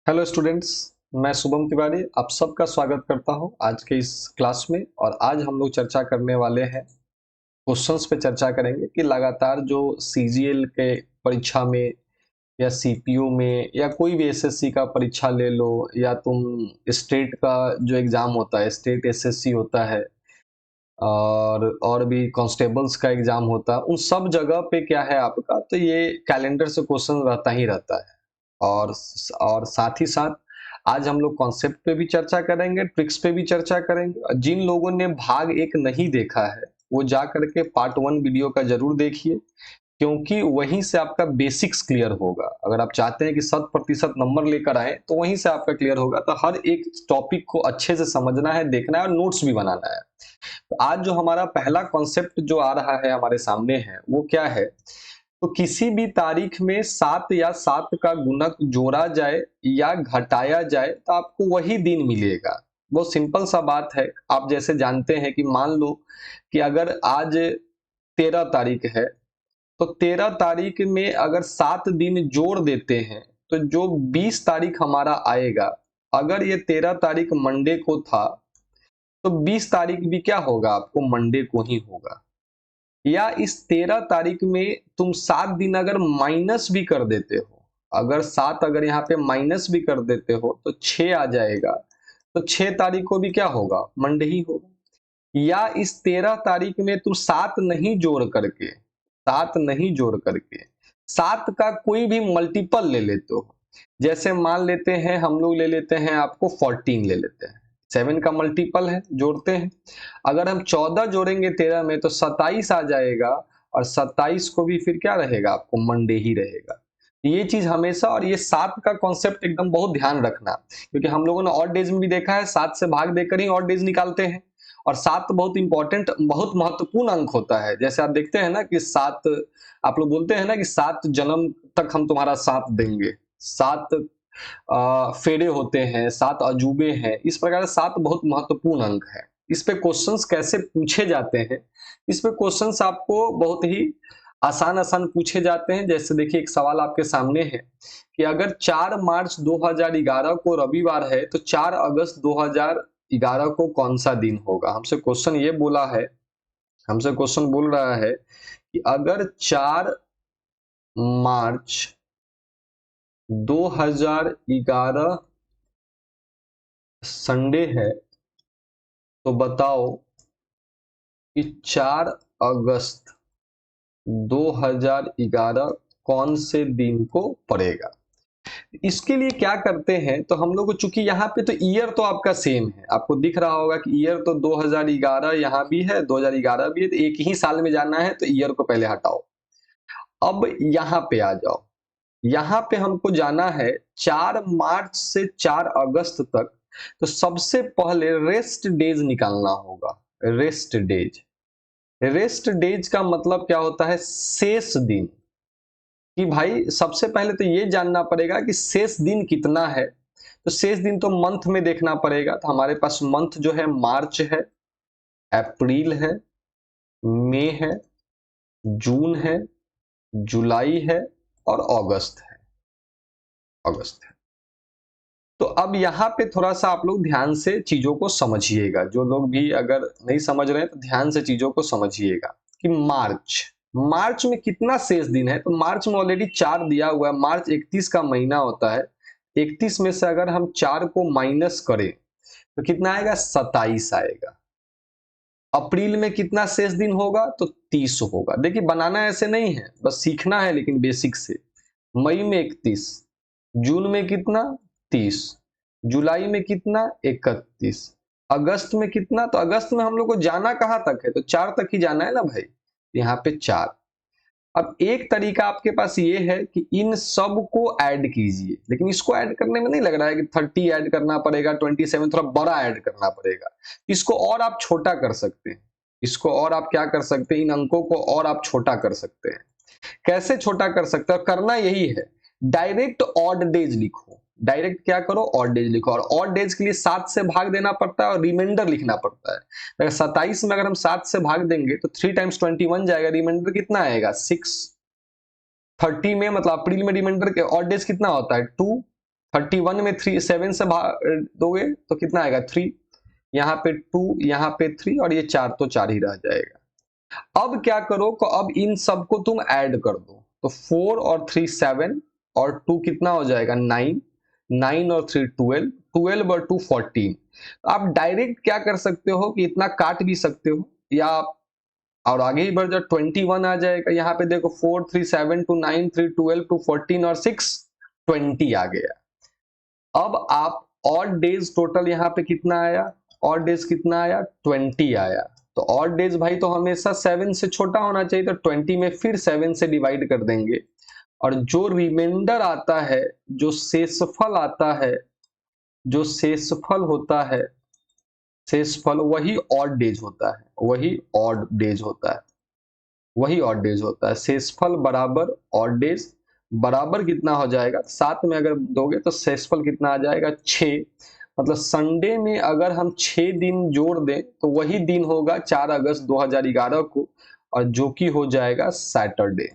Hello students. मैं शुभम तिवारी आप सबका स्वागत करता हूं आज के इस क्लास में। और आज हम लोग चर्चा करने वाले हैं, क्वेश्चंस पे चर्चा करेंगे कि लगातार जो सीजीएल के परीक्षा में या सीपीयू में या कोई भी एसएससी का परीक्षा ले लो, या तुम स्टेट का जो एग्जाम होता है, स्टेट एसएससी होता है, और भी कांस्टेबल्स का एग्जाम होता है, उन सब जगह पे क्या है आपका, तो ये कैलेंडर से क्वेश्चन रहता ही रहता है। और साथ ही साथ आज हम लोग कॉन्सेप्ट पे भी चर्चा करेंगे, ट्रिक्स पे भी चर्चा करेंगे। और जिन लोगों ने भाग एक नहीं देखा है वो जा करके पार्ट 1 वीडियो का जरूर देखिए, क्योंकि वहीं से आपका बेसिक्स क्लियर होगा। अगर आप चाहते हैं कि 100% नंबर लेकर आए तो वहीं से आपका क्लियर होगा। तो हर एक टॉपिक को अच्छे से समझना है, देखना है और नोट्स भी बनाना है। तो आज जो हमारा पहला कॉन्सेप्ट जो आ रहा है हमारे सामने है वो क्या है, तो किसी भी तारीख में 7 या 7 का गुणक जोड़ा जाए या घटाया जाए तो आपको वही दिन मिलेगा। बहुत सिंपल सा बात है। आप जैसे जानते हैं कि मान लो कि अगर आज 13 तारीख है, तो 13 तारीख में अगर 7 दिन जोड़ देते हैं तो जो 20 तारीख हमारा आएगा, अगर ये 13 तारीख मंडे को था तो 20 तारीख भी क्या होगा, आपको मंडे को ही होगा। या इस 13 तारीख में तुम 7 दिन अगर माइनस भी कर देते हो, अगर 7 अगर यहाँ पे माइनस भी कर देते हो तो 6 आ जाएगा, तो 6 तारीख को भी क्या होगा, मंडे ही होगा। या इस 13 तारीख में तुम 7 नहीं जोड़ करके, 7 नहीं जोड़ करके 7 का कोई भी मल्टीपल ले लेते हो। जैसे मान लेते हैं, हम लोग ले लेते हैं, आपको 14 ले लेते हैं, 7 का मल्टीपल है, जोड़ते हैं। अगर हम 14 जोड़ेंगे 13 में तो 27 आ जाएगा, और 27 को भी फिर क्या रहेगा, आपको मंडे ही रहेगा। ये चीज हमेशा, और ये 7 का कॉन्सेप्ट एकदम बहुत ध्यान रखना, क्योंकि हम लोगों ने ऑड डेज में भी देखा है 7 से भाग देकर ही ऑड डेज निकालते हैं। और 7 बहुत इंपॉर्टेंट, बहुत महत्वपूर्ण अंक होता है। जैसे आप देखते हैं ना कि 7, आप लोग बोलते हैं ना कि 7 जन्म तक हम तुम्हारा साथ देंगे, 7 फेरे होते हैं, 7 अजूबे हैं। इस प्रकार से 7 बहुत महत्वपूर्ण अंक है। इस पे क्वेश्चंस कैसे पूछे जाते हैं, इस पे क्वेश्चंस आपको बहुत ही आसान आसान पूछे जाते हैं। जैसे देखिए, एक सवाल आपके सामने है कि अगर 4 मार्च 2011 को रविवार है तो 4 अगस्त 2011 को कौन सा दिन होगा। हमसे क्वेश्चन ये बोला है, हमसे क्वेश्चन बोल रहा है कि अगर 4 मार्च 2011 संडे है तो बताओ कि 4 अगस्त 2011 कौन से दिन को पड़ेगा। इसके लिए क्या करते हैं, तो हम लोग, चूंकि यहाँ पे तो ईयर तो आपका सेम है, आपको दिख रहा होगा कि ईयर तो 2011 यहाँ भी है, 2011 भी है, तो एक ही साल में जाना है तो ईयर को पहले हटाओ। अब यहाँ पे आ जाओ, यहाँ पे हमको जाना है 4 मार्च से 4 अगस्त तक। तो सबसे पहले रेस्ट डेज निकालना होगा। रेस्ट डेज, रेस्ट डेज का मतलब क्या होता है, शेष दिन। कि भाई सबसे पहले तो ये जानना पड़ेगा कि शेष दिन कितना है। तो शेष दिन तो मंथ में देखना पड़ेगा। तो हमारे पास मंथ जो है मार्च है, अप्रैल है, मई है, जून है, जुलाई है और अगस्त है, अगस्त है। तो अब यहाँ पे थोड़ा सा आप लोग ध्यान से चीजों को समझिएगा। जो लोग भी अगर नहीं समझ रहे हैं तो ध्यान से चीजों को समझिएगा कि मार्च, मार्च में कितना शेष दिन है। तो मार्च में ऑलरेडी 4 दिया हुआ है। मार्च 31 का महीना होता है। 31 में से अगर हम 4 को माइनस करें तो कितना आएगा, 27 आएगा। अप्रैल में कितना शेष दिन होगा, तो 30 होगा। देखिए बनाना ऐसे नहीं है, बस सीखना है, लेकिन बेसिक से। मई में 31, जून में कितना, 30, जुलाई में कितना, 31, अगस्त में कितना। तो अगस्त में हम लोग को जाना कहां तक है, तो 4 तक ही जाना है ना भाई, यहाँ पे 4। अब एक तरीका आपके पास ये है कि इन सब को ऐड कीजिए, लेकिन इसको ऐड करने में नहीं लग रहा है कि 30 ऐड करना पड़ेगा, 27 थोड़ा बड़ा ऐड करना पड़ेगा। इसको और आप छोटा कर सकते हैं, इसको और आप क्या कर सकते हैं, इन अंकों को और आप छोटा कर सकते हैं। कैसे छोटा कर सकते हैं, करना यही है, डायरेक्ट ऑड डेज लिखो। डायरेक्ट क्या करो, ऑड डेज लिखो। और ऑड डेज के लिए 7 से भाग देना पड़ता है और रिमाइंडर लिखना पड़ता है। अगर 27 में अगर हम 7 से भाग देंगे तो 3 टाइम्स 21 जाएगा, रिमाइंडर कितना आएगा, 6। 30 में मतलब अप्रैल में रिमाइंडर के ऑड डेज कितना होता है, 2। 31 में 7 से दोगे तो कितना आएगा 3, यहाँ पे 2, यहाँ पे 3 और ये 4 तो 4 ही रह जाएगा। अब क्या करो को अब इन सबको तुम ऐड कर दो, तो 4 और 3 7 और 2 कितना हो जाएगा 9, 9 और 3 12, 12 और 2 14। आप डायरेक्ट क्या कर सकते हो कि इतना काट भी सकते हो, या और आगे ही बढ़ जाओ 21 आ जाएगा। यहाँ पे देखो 4 3 7 2 9 3 12 2 14 और 6 20 आ गया। अब आप ऑड डेज टोटल यहाँ पे कितना आया, ऑड डेज कितना आया 20 आया। तो ऑड डेज भाई तो हमेशा 7 से छोटा होना चाहिए, तो 20 में फिर 7 से डिवाइड कर देंगे और जो रिमाइंडर आता है, जो शेषफल आता है, जो शेषफल होता है, शेषफल वही ऑड डेज होता है, वही ऑड डेज होता है, वही ऑड डेज होता है। शेषफल बराबर ऑड डेज बराबर कितना हो जाएगा, 7 में अगर दोगे तो शेषफल कितना आ जाएगा 6। मतलब संडे में अगर हम 6 दिन जोड़ दें तो वही दिन होगा 4 अगस्त 2011 को, और जो कि हो जाएगा सैटरडे,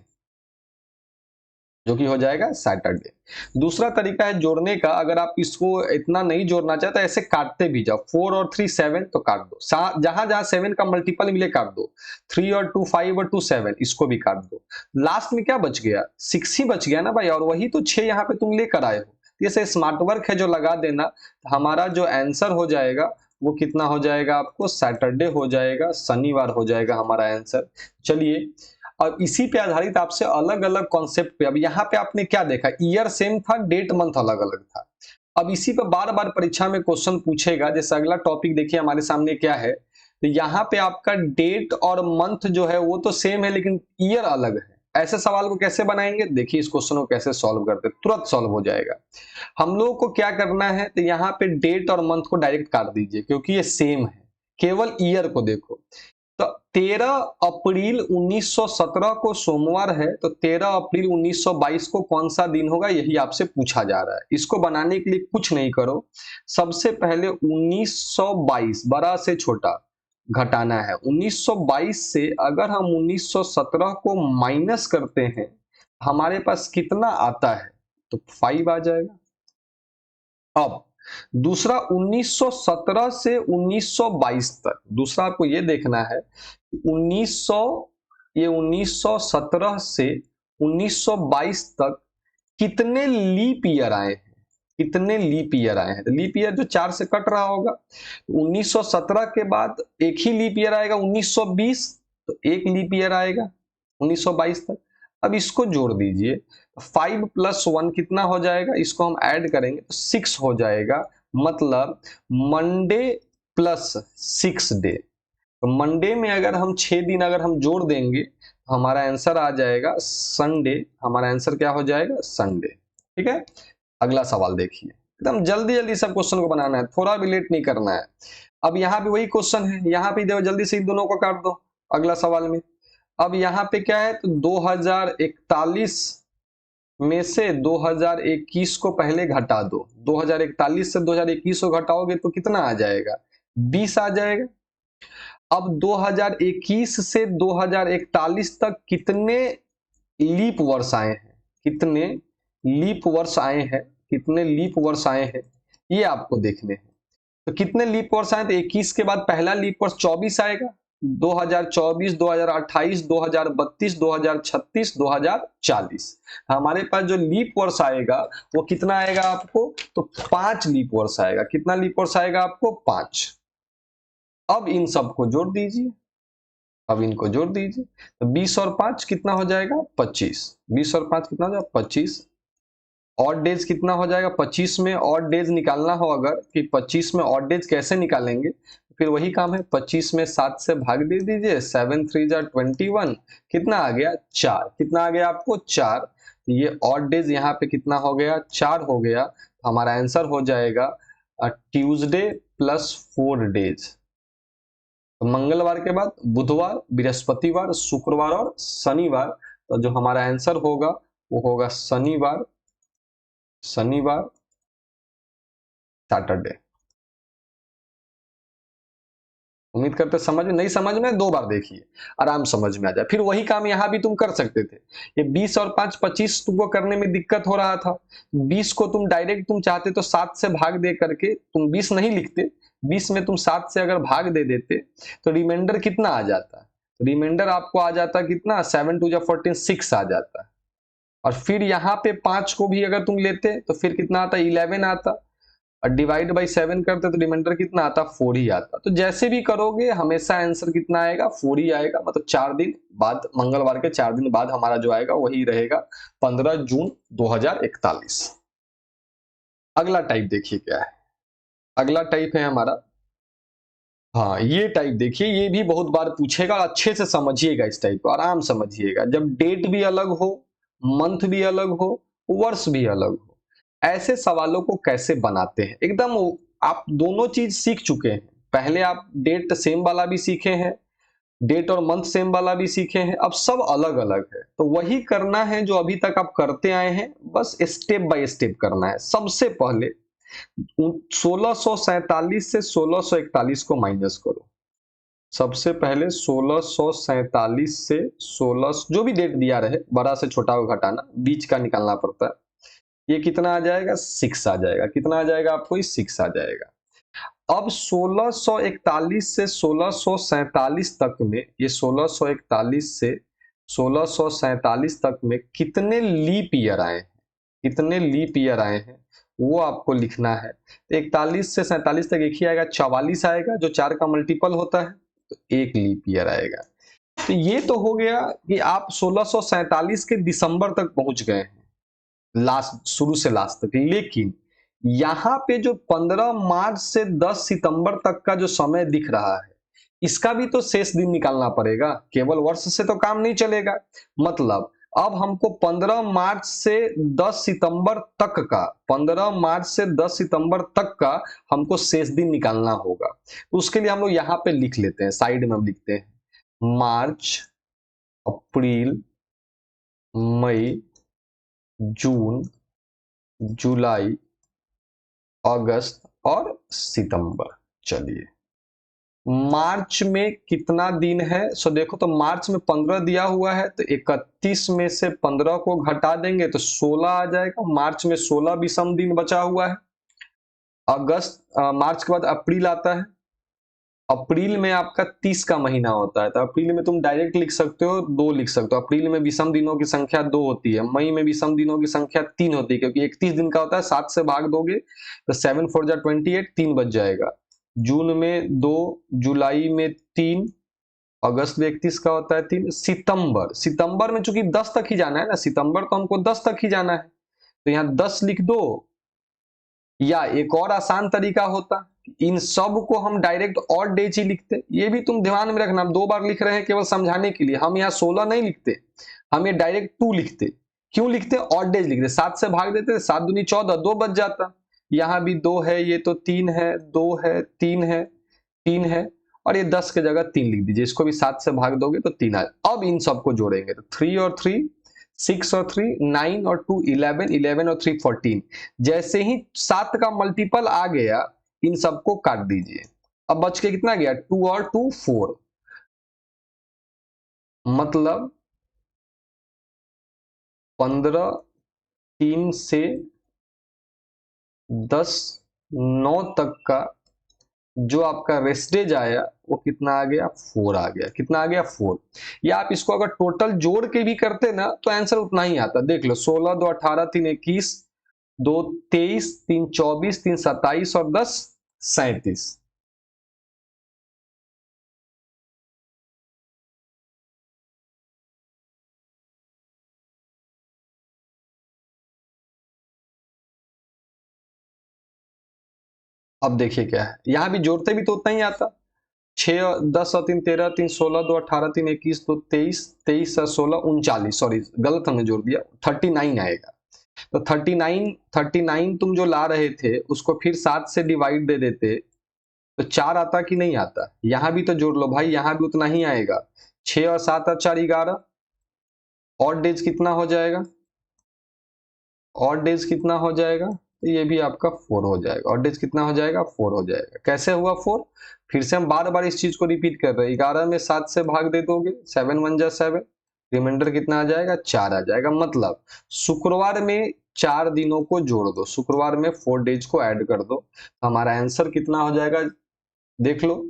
जो कि हो जाएगा सैटरडे। दूसरा तरीका है जोड़ने का, अगर आप इसको इतना नहीं जोड़ना चाहते तो ऐसे काटते भी जाओ, 4 और 3 7 तो काट दो, जहां जहां 7 का मल्टीपल मिले काट दो, 3 और 2 5 और 2 7 इसको भी काट दो। लास्ट में क्या बच गया 6 ही बच गया ना भाई, और वही तो 6 यहाँ पे तुम लेकर आए हो। जैसे स्मार्ट वर्क है जो लगा देना, तो हमारा जो आंसर हो जाएगा वो कितना हो जाएगा, आपको सैटरडे हो जाएगा, शनिवार हो जाएगा हमारा आंसर। चलिए अब इसी पे आधारित आपसे अलग अलग कॉन्सेप्ट पे, अब यहाँ पे आपने क्या देखा, ईयर सेम था, डेट मंथ अलग अलग था। अब इसी पे बार बार परीक्षा में क्वेश्चन पूछेगा। जैसे अगला टॉपिक देखिए हमारे सामने क्या है, तो यहाँ पे आपका डेट और मंथ जो है वो तो सेम है लेकिन ईयर अलग है। ऐसे सवाल को कैसे बनाएंगे, देखिए इस क्वेश्चन को कैसे सॉल्व करते, तुरंत सॉल्व हो जाएगा। हम लोगों को क्या करना है, तो यहाँ पे डेट और मंथ को डायरेक्ट काट दीजिए क्योंकि ये सेम है, केवल ईयर को देखो। तो 13 अप्रैल 1917 को सोमवार है, तो 13 अप्रैल 1922 को कौन सा दिन होगा, यही आपसे पूछा जा रहा है। इसको बनाने के लिए कुछ नहीं करो, सबसे पहले 1922 बड़ा से छोटा घटाना है। 1922 से अगर हम 1917 को माइनस करते हैं हमारे पास कितना आता है, तो 5 आ जाएगा। अब दूसरा 1917 से 1922 तक, दूसरा आपको ये देखना है 1900, ये 1917 से 1922 तक कितने लीप ईयर आए हैं, कितने लीप ईयर आए हैं। तो लीप ईयर जो 4 से कट रहा होगा, 1917 के बाद एक ही लीप ईयर आएगा 1920, तो एक लीप ईयर आएगा 1922 तक। अब इसको जोड़ दीजिए, 5 + 1 कितना हो जाएगा, इसको हम ऐड करेंगे तो 6 हो जाएगा। मतलब मंडे प्लस 6 डे, तो मंडे में अगर हम 6 दिन अगर हम जोड़ देंगे तो हमारा आंसर आ जाएगा संडे। हमारा आंसर क्या हो जाएगा, संडे। ठीक है, अगला सवाल देखिए, एकदम जल्दी जल्दी सब क्वेश्चन को बनाना है, थोड़ा भी लेट नहीं करना है। अब यहाँ पे वही क्वेश्चन है, यहाँ पे देखो जल्दी से इन दोनों को काट दो अगला सवाल में। अब यहाँ पे क्या है, तो 2041 में से 2021 को पहले घटा दो। 2041 से 2021 को घटाओगे तो कितना आ जाएगा, 20 आ जाएगा। अब 2021 से 2041 तक कितने लीप वर्ष आए हैं, कितने लीप वर्ष आए हैं, कितने लीप वर्ष आए हैं, ये आपको देखने हैं। तो कितने लीप वर्ष आए, तो 21 के बाद पहला लीप वर्ष 24 आएगा, 2024 2028 2032 2036 2040। हमारे पास जो लीप वर्ष आएगा वो कितना आएगा आपको, तो 5 लीप वर्ष आएगा। कितना लीप वर्ष आएगा आपको, 5। अब इन सबको जोड़ दीजिए, अब इनको जोड़ दीजिए, तो 20 और 5 कितना हो जाएगा, 25। 20 और 5 कितना हो जाएगा, 25। ऑड डेज कितना हो जाएगा, 25 में ऑड डेज निकालना हो अगर, कि 25 में ऑड डेज कैसे निकालेंगे, फिर वही काम है, 25 में 7 से भाग दे दीजिए, 7 3 जा 21, कितना आ गया 4। कितना आ गया आपको 4। ये ऑड डेज यहाँ पे कितना हो गया, 4 हो गया। तो हमारा आंसर हो जाएगा ट्यूसडे प्लस 4 डेज। तो मंगलवार के बाद बुधवार, बृहस्पतिवार, शुक्रवार और शनिवार, तो जो हमारा आंसर होगा वो होगा शनिवार, शनिवार सैटरडे। उम्मीद करते समझ में, नहीं समझ में 2 बार देखिए, आराम समझ में आ जाए। फिर वही काम यहाँ भी तुम कर सकते थे। ये 20 और 5 25 तुमको करने में दिक्कत हो रहा था। 20 को तुम डायरेक्ट तुम चाहते तो 7 से भाग दे करके तुम 20 नहीं लिखते, 20 में तुम 7 से अगर भाग दे देते तो रिमाइंडर कितना आ जाता? रिमाइंडर आपको आ जाता कितना? 7 2 जा 14 6 आ जाता। और फिर यहाँ पे 5 को भी अगर तुम लेते तो फिर कितना आता? 11 आता। और डिवाइड बाई 7 करते तो रिमाइंडर कितना आता? 4 ही आता। तो जैसे भी करोगे हमेशा आंसर कितना आएगा? 4 ही आएगा। मतलब 4 दिन बाद, मंगलवार के 4 दिन बाद हमारा जो आएगा वही रहेगा 15 जून 2041। अगला टाइप देखिए क्या है। अगला टाइप है हमारा, हाँ ये टाइप देखिए, ये भी बहुत बार पूछेगा। अच्छे से समझिएगा इस टाइप को, आराम समझिएगा। जब डेट भी अलग हो, मंथ भी अलग हो, वर्ष भी अलग हो, ऐसे सवालों को कैसे बनाते हैं एकदम। आप दोनों चीज सीख चुके हैं। पहले आप डेट सेम वाला भी सीखे हैं, डेट और मंथ सेम वाला भी सीखे हैं, अब सब अलग अलग है। तो वही करना है जो अभी तक आप करते आए हैं, बस स्टेप बाय स्टेप करना है। सबसे पहले 1647 से 1641 को माइनस करो। सबसे पहले 1647 से 16, जो भी डेट दिया रहे, बड़ा से छोटा को घटाना, बीच का निकालना पड़ता है। ये कितना आ जाएगा? 6 आ जाएगा। कितना आ जाएगा आपको? ये 6 आ जाएगा। अब 1641 से 1647 तक में, ये 1641 से 1647 तक में कितने लीप ईयर आए हैं, कितने लीप ईयर आए हैं वो आपको लिखना है। तो 41 से 47 तक एक ही आएगा, 44 आएगा, जो 4 का मल्टीपल होता है, तो एक लीप ईयर आएगा। तो ये तो हो गया कि आप 1647 के दिसंबर तक पहुंच गए हैं, लास्ट, शुरू से लास्ट तक। लेकिन यहां पे जो 15 मार्च से 10 सितंबर तक का जो समय दिख रहा है, इसका भी तो शेष दिन निकालना पड़ेगा। केवल वर्ष से तो काम नहीं चलेगा। मतलब अब हमको 15 मार्च से 10 सितंबर तक का, 15 मार्च से 10 सितंबर तक का हमको शेष दिन निकालना होगा। तो उसके लिए हम लोग यहाँ पे लिख लेते हैं, साइड में हम लिखते हैं मार्च, अप्रैल, मई, जून, जुलाई, अगस्त और सितंबर। चलिए, मार्च में कितना दिन है? सो देखो, तो मार्च में 15 दिया हुआ है, तो 31 में से 15 को घटा देंगे तो 16 आ जाएगा। मार्च में 16 विषम दिन बचा हुआ है। मार्च के बाद अप्रैल आता है। अप्रैल में आपका 30 का महीना होता है, तो अप्रैल में तुम डायरेक्ट लिख सकते हो, 2 लिख सकते हो। अप्रैल में विषम दिनों की संख्या 2 होती है, मई में विषम दिनों की संख्या 3 होती है, क्योंकि 31 दिन का होता है, 7 से भाग दोगे तो 7 4 जा 28, 3 बच जाएगा। जून में 2, जुलाई में 3, अगस्त में 31 का होता है 3। सितंबर में चूंकि 10 तक ही जाना है ना, सितंबर तो हमको 10 तक ही जाना है, तो यहाँ 10 लिख दो। या एक और आसान तरीका होता, इन सब को हम डायरेक्ट ऑड डेज ही लिखते। ये भी तुम ध्यान में रखना, हम 2 बार लिख रहे हैं केवल समझाने के लिए। हम यहाँ 16 नहीं लिखते, हम ये डायरेक्ट 2 लिखते। क्यों लिखते? ऑड डेज लिखते, 7 से भाग देते, 7 दूनी 14, 2 बच जाता। यहाँ भी 2 है, ये तो 3 है, 2 है, 3 है, 3 है, और ये 10 की जगह 3 लिख दीजिए। इसको भी 7 से भाग दोगे तो 3 आ। अब इन सबको जोड़ेंगे तो 3 और 3, 6 और 3 9 और 2 11, 11 और 3 14। जैसे ही 7 का मल्टीपल आ गया, इन सबको काट दीजिए। अब बच के कितना गया? 2 और 2 4। मतलब 15 3 से 10 9 तक का जो आपका वेस्टेज आया वो कितना आ गया? 4 आ गया। कितना आ गया? 4। या आप इसको अगर टोटल जोड़ के भी करते ना तो आंसर उतना ही आता। देख लो, 16 2 18 3 21, 2 23, 3 24, 3 27 और 10 37। अब देखिए क्या है, यहां भी जोड़ते भी तो उतना ही आता। 6 और 10 और 3 13, 3 16, 2 18, 3 21, 2 23, 23 और 16 39। सॉरी, गलत हमने जोड़ दिया, 39 आएगा। तो 39 तुम जो ला रहे थे उसको फिर 7 से डिवाइड दे देते तो 4 आता कि नहीं आता? यहां भी तो जोड़ लो भाई, यहां भी उतना ही आएगा। 6 और 7 और 4 11। और डेज कितना हो जाएगा? और डेज कितना हो जाएगा? तो ये भी आपका 4 हो जाएगा। ऑड डेज कितना हो जाएगा? 4 हो जाएगा। कैसे हुआ 4? फिर से हम बार बार इस चीज को रिपीट कर रहे हैं। 11 में 7 से भाग दे दोगे, 7 1 जा 7, रिमाइंडर कितना आ जाएगा? 4 आ जाएगा। मतलब शुक्रवार में 4 दिनों को जोड़ दो, शुक्रवार में 4 डेज को ऐड कर दो, हमारा आंसर कितना हो जाएगा? देख लो,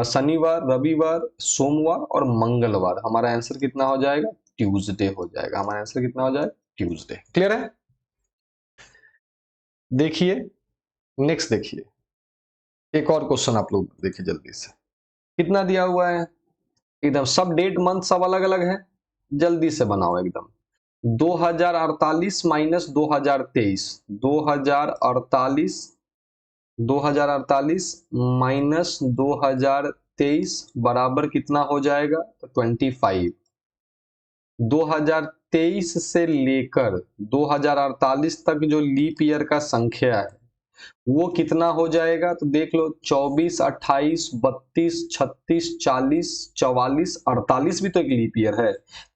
शनिवार, रविवार, सोमवार और मंगलवार, हमारा आंसर कितना हो जाएगा? ट्यूसडे हो जाएगा। हमारा आंसर कितना हो जाएगा? ट्यूसडे। क्लियर है? देखिए नेक्स्ट, देखिए एक और क्वेश्चन आप लोग देखिए जल्दी से। कितना दिया हुआ है? एकदम सब डेट मंथ सब अलग अलग है, जल्दी से बनाओ एकदम। 2048 माइनस 2023, 2048 2048 माइनस 2023 बराबर कितना हो जाएगा? तो 25। 2023 से लेकर 2048 तक जो लीप ईयर का संख्या है वो कितना हो जाएगा? तो देख लो, 24, 28, 32, 36, 40, 44, 48 भी तो एक लीप ईयर है।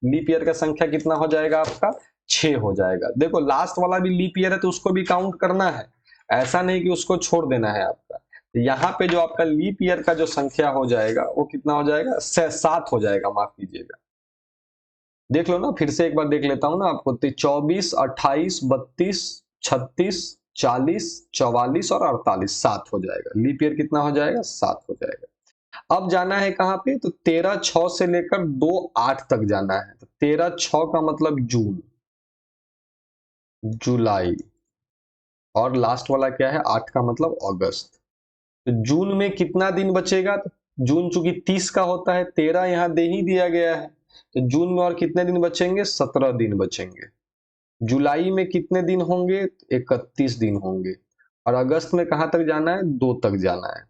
लीप ईयर का संख्या कितना हो जाएगा आपका? 6 हो जाएगा। देखो लास्ट वाला भी लीप ईयर है तो उसको भी काउंट करना है, ऐसा नहीं कि उसको छोड़ देना है आपका। तो यहाँ पे जो आपका लीप ईयर का जो संख्या हो जाएगा वो कितना हो जाएगा? 7 हो जाएगा, माफ कीजिएगा। देख लो ना, फिर से एक बार देख लेता हूं ना आपको। 24, 28, 32, 36, 40, 44 और 48, 7 हो जाएगा। लीप ईयर कितना हो जाएगा? 7 हो जाएगा। अब जाना है कहां पे? तो 13/6 से लेकर 2/8 तक जाना है। तो 13/6 का मतलब जून, जुलाई, और लास्ट वाला क्या है? 8 का मतलब अगस्त। तो जून में कितना दिन बचेगा? तो जून चूंकि 30 का होता है, 13 यहां दे ही दिया गया है, तो जून में और कितने दिन बचेंगे? 17 दिन बचेंगे। जुलाई में कितने दिन होंगे? 31 दिन होंगे। और अगस्त में कहां तक जाना है? 2 तक जाना है।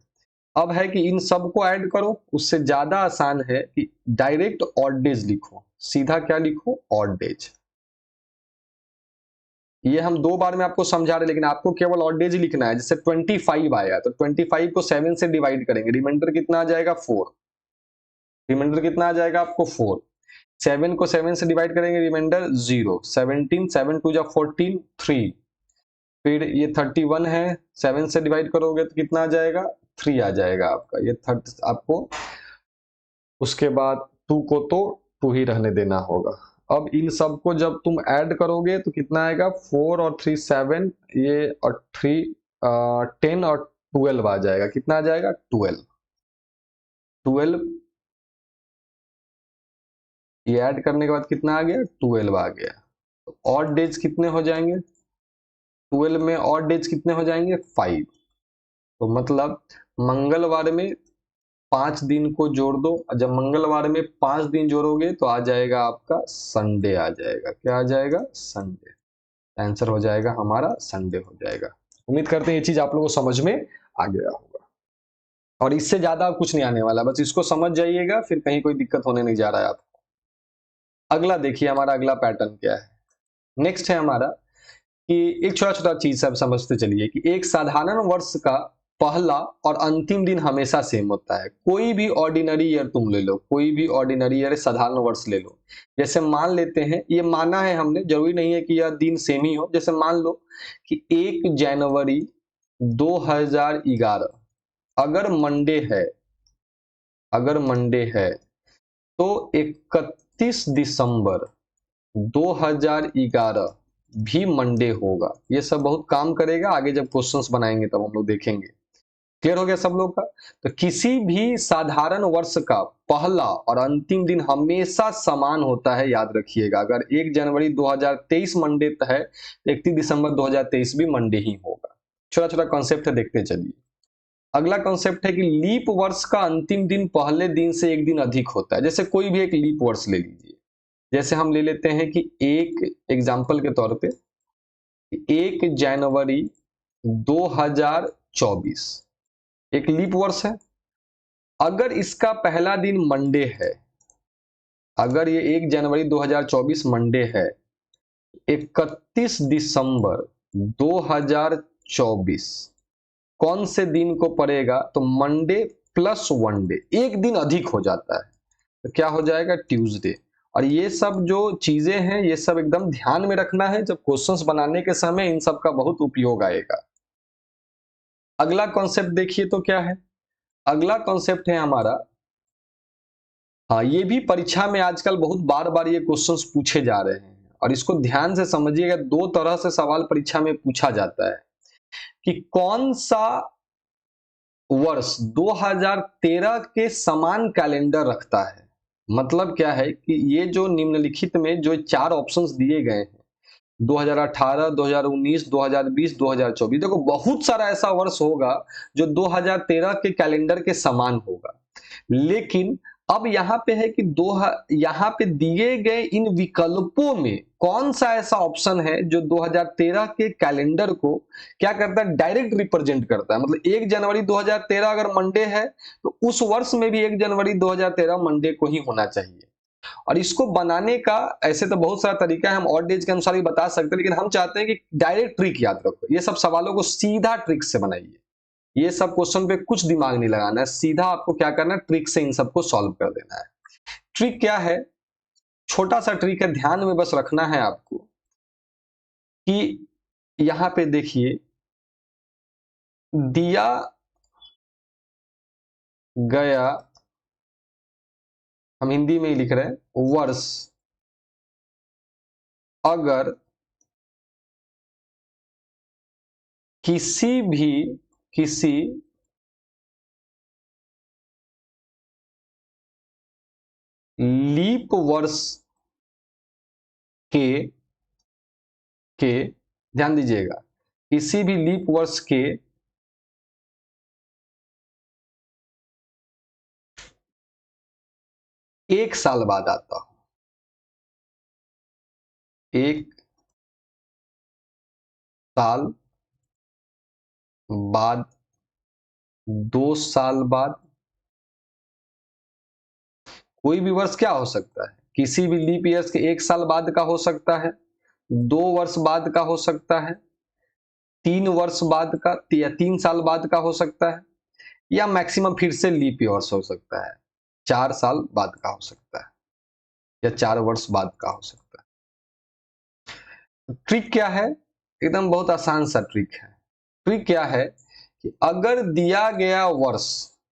अब है कि इन सबको ऐड करो, उससे ज्यादा आसान है कि डायरेक्ट ऑड डेज लिखो। सीधा क्या लिखो? Odd days. ये हम 2 बार में आपको समझा रहे, लेकिन आपको केवल ऑड डेज लिखना है। जैसे 25 आया तो 25 को 7 से डिवाइड करेंगे, रिमाइंडर कितना आ जाएगा? 4। रिमाइंडर कितना आ जाएगा आपको? 4। 7 को 7 से डिवाइड करेंगे, रिमाइंडर 0। 17, 7 2 जा 14, 3। फिर ये 31 है, 7 से डिवाइड करोगे तो कितना आ जाएगा? 3 आ जाएगा आपका। ये 30 आपको, उसके बाद 2 को तो 2 ही रहने देना होगा। अब इन सब को जब तुम ऐड करोगे तो कितना आएगा? 4 और 3 7, ये और 3 10 और 12 आ जाएगा। कितना आ जाएगा? 12। 12 ये ऐड करने के बाद कितना आ गया? 12 आ गया। तो ऑड डेज कितने हो जाएंगे? 12 में ऑड डेज कितने हो जाएंगे? 5। तो मतलब मंगलवार में 5 दिन को जोड़ दो, जब मंगलवार में 5 दिन जोड़ोगे तो आ जाएगा आपका संडे आ जाएगा। क्या आ जाएगा? संडे। आंसर हो जाएगा हमारा संडे हो जाएगा। उम्मीद करते हैं ये चीज आप लोगों को समझ में आ गया होगा, और इससे ज्यादा कुछ नहीं आने वाला, बस इसको समझ जाइएगा, फिर कहीं कोई दिक्कत होने नहीं जा रहा है आपको। अगला देखिए, हमारा अगला पैटर्न क्या है। नेक्स्ट है हमारा कि एक छोटा छोटा चीज सब समझते चलिए कि एक साधारण वर्ष का पहला और अंतिम दिन हमेशा सेम होता है। कोई भी ऑर्डिनरी ईयर तुम ले लो, कोई भी ऑर्डिनरी ईयर साधारण वर्ष ले लो। जैसे मान लेते हैं, ये माना है हमने, जरूरी नहीं है कि यह दिन सेम ही हो। जैसे मान लो कि 1 जनवरी 2011 अगर मंडे है, अगर मंडे है तो 31 दिसंबर 2011 भी मंडे होगा। ये सब बहुत काम करेगा, आगे जब क्वेश्चंस बनाएंगे तब हम लोग देखेंगे। क्लियर हो गया सब लोग का? तो किसी भी साधारण वर्ष का पहला और अंतिम दिन हमेशा समान होता है, याद रखिएगा। अगर 1 जनवरी 2023 मंडे है तो 31 दिसंबर 2023 भी मंडे ही होगा। छोटा छोटा कॉन्सेप्ट है, देखते चलिए। अगला कॉन्सेप्ट है कि लीप वर्ष का अंतिम दिन पहले दिन से एक दिन अधिक होता है। जैसे कोई भी एक लीप वर्ष ले लीजिए, जैसे हम ले लेते हैं कि एक एग्जाम्पल के तौर पे 1 जनवरी 2024 एक लीप वर्ष है। अगर इसका पहला दिन मंडे है, अगर ये 1 जनवरी 2024 मंडे है, 31 दिसंबर 2024 कौन से दिन को पड़ेगा? तो मंडे प्लस वन डे, एक दिन अधिक हो जाता है, तो क्या हो जाएगा? ट्यूसडे। और ये सब जो चीजें हैं ये सब एकदम ध्यान में रखना है, जब क्वेश्चंस बनाने के समय इन सब का बहुत उपयोग आएगा। अगला कॉन्सेप्ट देखिए तो क्या है। अगला कॉन्सेप्ट है हमारा, हाँ ये भी परीक्षा में आजकल बहुत बार बार ये क्वेश्चंस पूछे जा रहे हैं और इसको ध्यान से समझिएगा। दो तरह से सवाल परीक्षा में पूछा जाता है कि कौन सा वर्ष 2013 के समान कैलेंडर रखता है। मतलब क्या है कि ये जो निम्नलिखित में जो चार ऑप्शंस दिए गए हैं, 2018, 2019, 2020, 2024, देखो बहुत सारा ऐसा वर्ष होगा जो 2013 के कैलेंडर के समान होगा। लेकिन अब यहाँ पे है कि यहाँ पे दिए गए इन विकल्पों में कौन सा ऐसा ऑप्शन है जो 2013 के कैलेंडर को क्या करता है, डायरेक्ट रिप्रेजेंट करता है। मतलब 1 जनवरी 2013 अगर मंडे है तो उस वर्ष में भी 1 जनवरी 2013 मंडे को ही होना चाहिए। और इसको बनाने का ऐसे तो बहुत सारा तरीका है, हम ऑड डेज के अनुसार भी बता सकते हैं, लेकिन हम चाहते हैं कि डायरेक्ट ट्रिक याद रखो। ये सब सवालों को सीधा ट्रिक से बनाइए। ये सब क्वेश्चन पे कुछ दिमाग नहीं लगाना है, सीधा आपको क्या करना है, ट्रिक से इन सबको सॉल्व कर देना है। ट्रिक क्या है, छोटा सा ट्रिक है, ध्यान में बस रखना है आपको कि यहां पे देखिए दिया गया, हम हिंदी में ही लिख रहे हैं, वर्ष अगर किसी लीप वर्ष के ध्यान दीजिएगा, किसी भी लीप वर्ष के एक साल बाद आता हो, एक साल बाद, 2 साल बाद, कोई भी वर्ष क्या हो सकता है, किसी भी लीप ईयर्स के 1 साल बाद का हो सकता है, 2 वर्ष बाद का हो सकता है, 3 वर्ष बाद का या 3 साल बाद का हो सकता है, या मैक्सिमम फिर से लीप ईयर्स हो सकता है, 4 साल बाद का हो सकता है या 4 वर्ष बाद का हो सकता है। ट्रिक क्या है, एकदम बहुत आसान सा ट्रिक है। ट्रिक क्या है कि अगर दिया गया वर्ष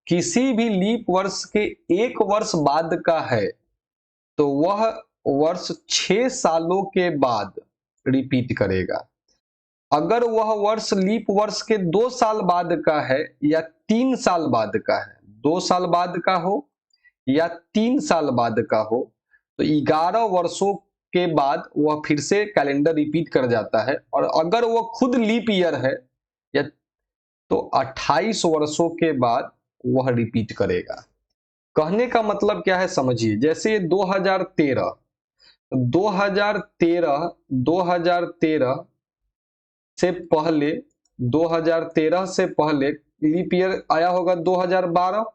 किसी भी लीप वर्ष के 1 वर्ष बाद का है तो वह वर्ष 6 सालों के बाद रिपीट करेगा। अगर वह वर्ष लीप वर्ष के 2 साल बाद का है या 3 साल बाद का है, 2 साल बाद का हो या 3 साल बाद का हो, तो 11 वर्षों के बाद वह फिर से कैलेंडर रिपीट कर जाता है। और अगर वह खुद लीप ईयर है या तो 28 वर्षों के बाद वह रिपीट करेगा। कहने का मतलब क्या है समझिए, जैसे ये 2013 से पहले 2013 से पहले लीप ईयर आया होगा 2012।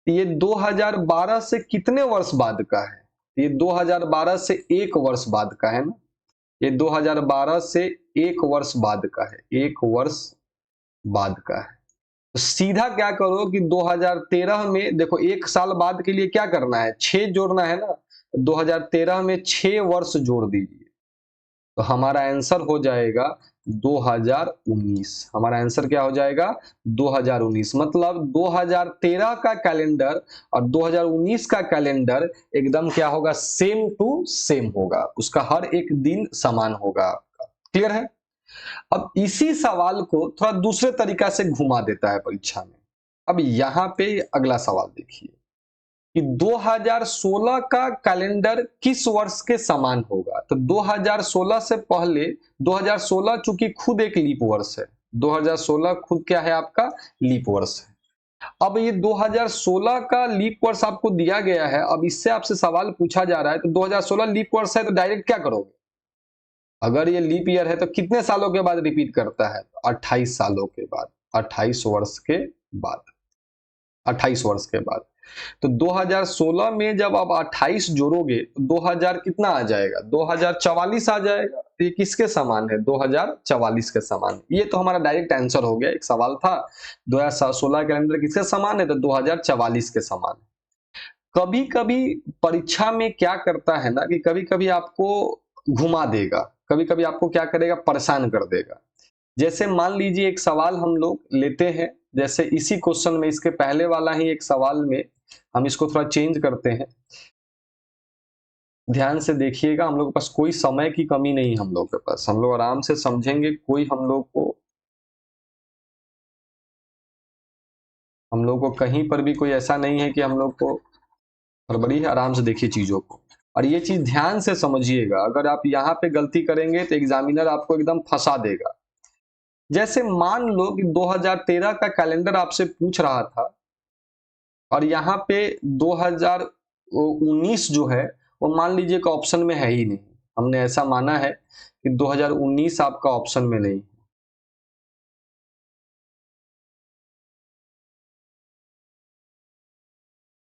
ये 2012 से कितने वर्ष बाद का है, ये 2012 से 1 वर्ष बाद का है ना, ये 2012 से 1 वर्ष बाद का है, 1 वर्ष बाद का है। तो सीधा क्या करो कि 2013 में देखो 1 साल बाद के लिए क्या करना है, 6 जोड़ना है ना, 2013 में 6 वर्ष जोड़ दीजिए तो हमारा आंसर हो जाएगा 2019। हमारा आंसर क्या हो जाएगा, 2019। मतलब 2013 का कैलेंडर और 2019 का कैलेंडर एकदम क्या होगा, सेम टू सेम होगा, उसका हर एक दिन समान होगा। क्लियर है। अब इसी सवाल को थोड़ा दूसरे तरीका से घुमा देता है परीक्षा में। अब यहां पे अगला सवाल देखिए कि 2016 का कैलेंडर किस वर्ष के समान होगा। तो 2016 से पहले 2016 चूंकि खुद एक लीप वर्ष है, 2016 खुद क्या है आपका, लीप वर्ष है। अब ये 2016 का लीप वर्ष आपको दिया गया है, अब इससे आपसे सवाल पूछा जा रहा है तो 2016 लीप वर्ष है तो डायरेक्ट क्या करोगे, अगर ये लीप ईयर है तो कितने सालों के बाद रिपीट करता है, 28 सालों के बाद, 28 वर्ष के बाद, 28 वर्ष के बाद। तो 2016 में जब आप 28 जोड़ोगे तो 2000 कितना आ जाएगा, 2044 आ जाएगा। तो ये किसके समान है, 2044 के समान। ये तो हमारा डायरेक्ट आंसर हो गया। एक सवाल था 2016 कैलेंडर किसके समान है, तो 2044 के समान। कभी कभी परीक्षा में क्या करता है ना कि कभी कभी आपको घुमा देगा, कभी कभी आपको क्या करेगा, परेशान कर देगा। जैसे मान लीजिए एक सवाल हम लोग लेते हैं, जैसे इसी क्वेश्चन में इसके पहले वाला ही एक सवाल में हम इसको थोड़ा चेंज करते हैं। ध्यान से देखिएगा, हम लोग के पास कोई समय की कमी नहीं, हम लोग के पास, हम लोग आराम से समझेंगे, हम लोग को कहीं पर भी कोई ऐसा नहीं है कि हम लोग को हड़बड़ी है। आराम से देखिए चीजों को, और ये चीज ध्यान से समझिएगा। अगर आप यहाँ पे गलती करेंगे तो एग्जामिनर आपको एकदम फंसा देगा। जैसे मान लो कि 2013 का कैलेंडर आपसे पूछ रहा था और यहाँ पे 2019 जो है वो मान लीजिए कि ऑप्शन में है ही नहीं। हमने ऐसा माना है कि 2019 आपका ऑप्शन में नहीं।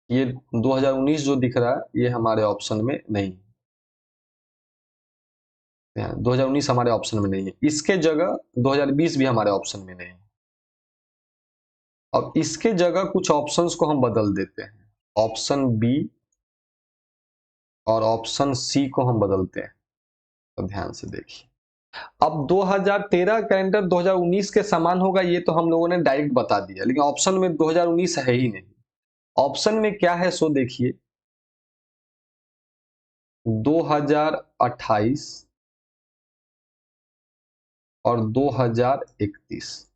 ये 2019 जो दिख रहा है ये हमारे ऑप्शन में नहीं है। 2019 हमारे ऑप्शन में नहीं है, इसके जगह 2020 भी हमारे ऑप्शन में नहीं है। अब इसके जगह कुछ ऑप्शंस को हम बदल देते हैं, ऑप्शन बी और ऑप्शन सी को हम बदलते हैं। तो ध्यान से देखिए, अब 2013 कैलेंडर 2019 के समान होगा ये तो हम लोगों ने डायरेक्ट बता दिया, लेकिन ऑप्शन में 2019 है ही नहीं। ऑप्शन में क्या है सो देखिए, 2028 और 2031।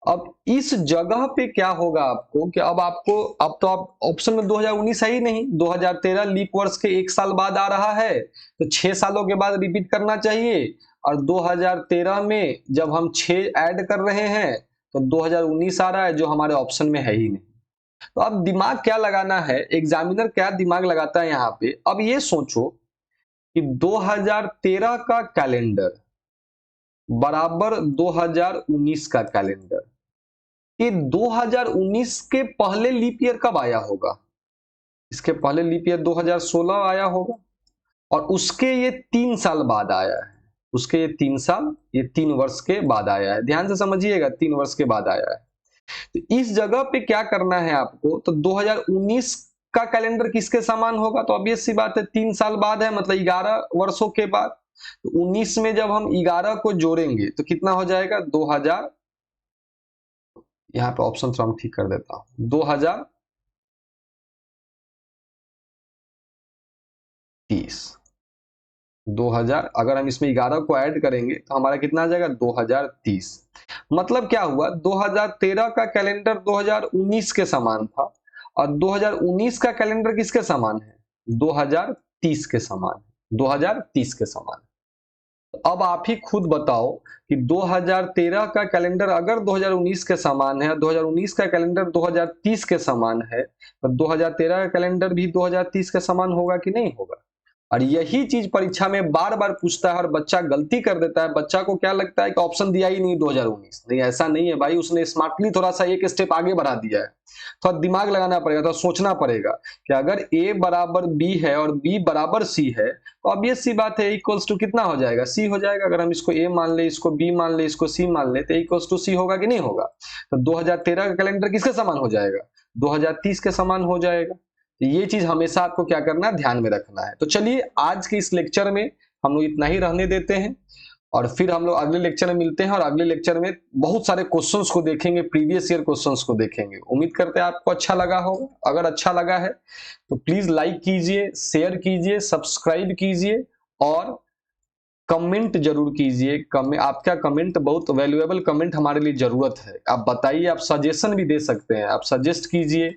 अब इस जगह पे क्या होगा आपको कि अब तो आप ऑप्शन में 2019 है ही नहीं, 2013 लीप वर्ष के एक साल बाद आ रहा है तो 6 सालों के बाद रिपीट करना चाहिए। और 2013 में जब हम 6 ऐड कर रहे हैं तो 2019 आ रहा है जो हमारे ऑप्शन में है ही नहीं। तो अब दिमाग क्या लगाना है, एग्जामिनर क्या दिमाग लगाता है यहाँ पे। अब ये सोचो कि 2013 का कैलेंडर बराबर 2019 का कैलेंडर, ये 2019 के पहले लीप ईयर कब आया होगा? इसके पहले लीप ईयर 2016 आया होगा और उसके ये 3 साल बाद आया है। उसके ये 3 साल, ये 3 वर्ष के बाद आया है। ध्यान से समझिएगा, 3 वर्ष के बाद आया है। तो इस जगह पे क्या करना है आपको, तो 2019 का कैलेंडर किसके समान होगा? तो ऑब्वियस सी बात है 3 साल बाद है, मतलब 11 वर्षों के बाद। तो 19 में जब हम 11 को जोड़ेंगे तो कितना हो जाएगा? 2000, यहाँ पे ऑप्शन तो हम ठीक कर देता हूं, 2030। अगर हम इसमें 11 को ऐड करेंगे तो हमारा कितना आ जाएगा? 2030। मतलब क्या हुआ, 2013 का कैलेंडर 2019 के समान था और 2019 का कैलेंडर किसके समान है? 2030 के समान है, 2030 के समान। अब आप ही खुद बताओ कि 2013 का कैलेंडर अगर 2019 के समान है, 2019 का कैलेंडर 2030 के समान है, तो 2013 का कैलेंडर भी 2030 के समान होगा कि नहीं होगा? और यही चीज परीक्षा में बार बार पूछता है और बच्चा गलती कर देता है। बच्चा को क्या लगता है कि ऑप्शन दिया ही नहीं 2019। नहीं, ऐसा नहीं है भाई, उसने स्मार्टली थोड़ा सा एक स्टेप आगे बढ़ा दिया है। थोड़ा दिमाग लगाना पड़ेगा, थोड़ा सोचना पड़ेगा कि अगर ए बराबर बी है और बी बराबर सी है तो ऑब्वियस सी बात है इक्वल्स टू कितना हो जाएगा? सी हो जाएगा। अगर हम इसको ए मान ले, इसको बी मान ले, इसको सी मान ले तो इक्वल्स टू सी होगा कि नहीं होगा? तो 2013 का कैलेंडर किसके समान हो जाएगा? 2030 के समान हो जाएगा। ये चीज हमेशा आपको क्या करना है, ध्यान में रखना है। तो चलिए आज के इस लेक्चर में हम लोग इतना ही रहने देते हैं और फिर हम लोग अगले लेक्चर में मिलते हैं और अगले लेक्चर में बहुत सारे क्वेश्चंस को देखेंगे, प्रीवियस ईयर क्वेश्चंस को देखेंगे। उम्मीद करते हैं आपको अच्छा लगा होगा। अगर अच्छा लगा है तो प्लीज लाइक कीजिए, शेयर कीजिए, सब्सक्राइब कीजिए और कमेंट जरूर कीजिए। आपका कमेंट बहुत वैल्यूएबल कमेंट हमारे लिए जरूरत है। आप बताइए, आप सजेशन भी दे सकते हैं, आप सजेस्ट कीजिए।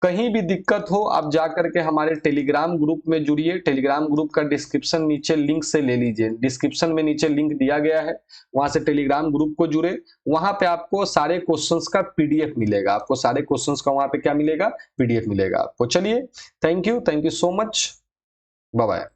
कहीं भी दिक्कत हो आप जाकर के हमारे टेलीग्राम ग्रुप में जुड़िए। टेलीग्राम ग्रुप का डिस्क्रिप्शन नीचे लिंक से ले लीजिए, डिस्क्रिप्शन में नीचे लिंक दिया गया है, वहां से टेलीग्राम ग्रुप को जुड़े। वहां पे आपको सारे क्वेश्चंस का पीडीएफ मिलेगा, आपको सारे क्वेश्चंस का वहां पे क्या मिलेगा? पीडीएफ मिलेगा आपको। चलिए, thank you so much, bye bye.